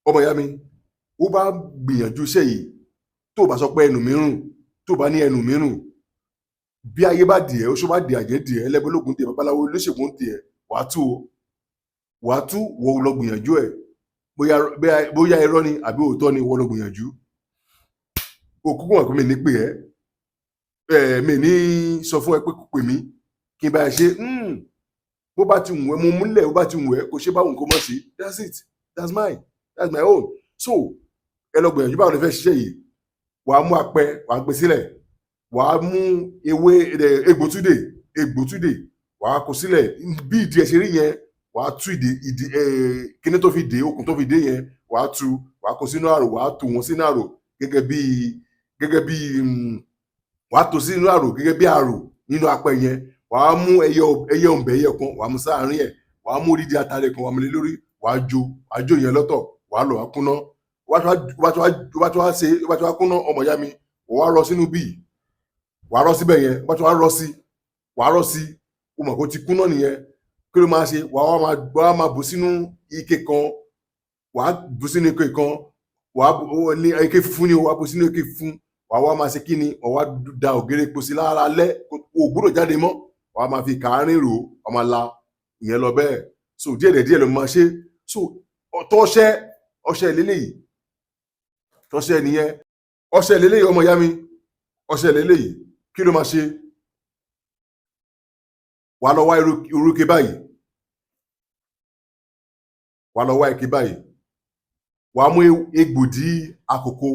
ọmọ ìyá mi ó bá gbìyànjú iṣẹ́ yìí tó bá sọ pé ẹnu mìíràn tó bá ní ẹnu mìíràn bí ayé bá dìé oṣù bá dìé àjẹ́ dìé ẹlẹ́gbẹ́lógún dìé babaláwo olóṣègùn dìé wàá tú wọ lọ gbìyànjú ẹ̀ bóyá irọ́ ni àbí òótọ́ ni wọ́n lọ gbìyànjú òkú wọn pé mi ní pè ẹ́ mi ní sọ fún ẹ pé kò pè mí kí n bá ẹ ṣe bó bá ti wù ẹ́ mo múlẹ̀ bó bá ti wù ẹ́ kò ṣe báwo nǹkan mọ̀ sí that's it that's my own so ẹ lọ gbìyànjú báwo ni fẹ́ ṣiṣẹ́ yìí wàá mú apẹ wàá gbé sílẹ̀ wàá mú ewé egbòtúdè wàá kó sílẹ̀ bí ìdí ẹ̀ ṣe rí yẹn wàá tú ìdí kíní tó fi dé okùn tó fi dé yẹn wàá tú wàá kó sínú àrò wàá tò wọn sínú àrò gẹ́gẹ́ bí wàá tò sínú àrò gẹ́gẹ́ bí àrò nínú apẹ yẹn wàá mú ẹyẹ òǹbẹ ẹyẹ kan wàá mú sáàárín ẹ̀ wàá mú orídìí atare kan wàá mú lé lórí wàá jó yẹn lọ́tọ̀ wàá lọ wàá kúná wàá tó wá kúná ọmọ ìyá mi wàá rọ sínú bíi wàá rọ síbẹ̀ yẹn wàá rọ sí o mọ̀ kó ti kúná nìyẹn kí ló máa ṣe wàá máa bù sínú ike kan wàá bù sínú ike kan wàá ní ike funfun ni wàá bù sínú ike funfun wàá máa ṣe kí ni wàá da ògèrè epo sí lára alẹ́ o gbọ́dọ̀ jáde mọ́ wàá máa fi kàárín rò wàá máa la ìyẹn lọ bẹ́ẹ̀ so díẹ̀ ló máa ṣe so ọṣẹ lélẹ́yìí tọ́ṣẹ nìyẹn ọṣẹ lélẹ́yìí ọmọ ìyá mi ọṣẹ lélẹ́yìí kí ló máa ṣe wà lọ wá irú ike báyìí wà mú egbòdì àkókò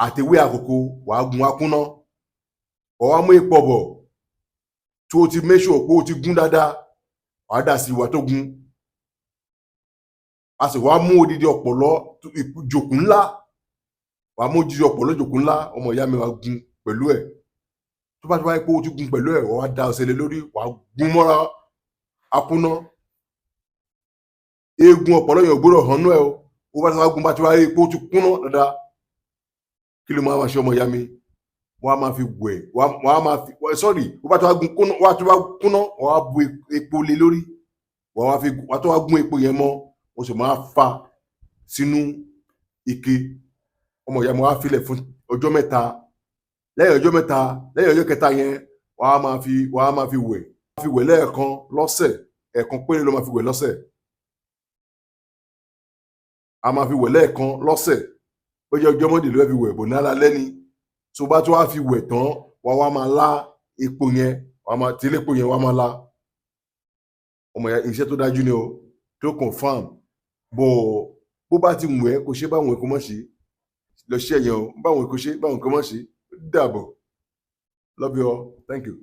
àtẹwé àkókò wà gún akúná wà mú epo ọ̀bọ̀ tí o ti méṣọ pé o ti gún dáadáa wà dà sí ìwà tó gún a sì wá mú odidi ọ̀pọ̀lọ́ jòkó ńlá wà mú odidi ọ̀pọ̀lọ́ jòkó ńlá ọmọ ìyá mi wà gún pẹ̀lú ẹ̀ tó bá ti wáyé pé o ti gun pẹ̀lú ẹ̀ wọ́n wá da ọ̀sẹ̀ lé lórí wàá gún mọ́ra akúná eegun ọ̀pọ̀lọ́ yẹn ò gbọ́dọ̀ hàn nú ẹ̀ o bá ti wá gun bá ti wáyé pé o ti kúná dáadáa kí ló máa ṣe ọmọ ìyá mi wọ́n á máa fi wẹ̀ wọ́n á máa fi sọ́ọ̀rì wọ́n bá ti wá gun kúná wọ́n á ti wá kúná wọ́n á bu epo lé lórí wọ́n á tó wá gún epo yẹn mọ́ wọ́n sì máa fa sínú ike ọmọ ìyá mi wọ́n á filẹ̀ fún ọjọ́ mẹ́ta lẹ́yìn ọjọ́ kẹta yẹn wàá máa fi wẹ̀ lẹ́ẹ̀kan lọ́sẹ̀ ẹ̀ẹ̀kan péré ló máa fi wẹ̀ lọ́sẹ̀ a máa fi wẹ̀ lẹ́ẹ̀kan lọ́sẹ̀ ó jẹ́ ọjọ́ mọ́dé ló fẹ́ fi wẹ̀ bò náírà lẹ́ni tó bá tó wá fi wẹ̀ tán wàá máa lá epo yẹn tẹ́lẹ̀ epo yẹn wàá máa lá ọmọ ìyá iṣẹ́ tó dájú ni o tó confam bó bá ti wù ẹ́ kò ṣe báwọn ẹ̀kọ́ mọ̀ ṣe lọ ṣe ẹ̀yàn báwọn ẹ̀kọ́ ṣe báwọn ẹ̀kọ́ mọ̀ ṣe dàbọ̀ love you all thank you.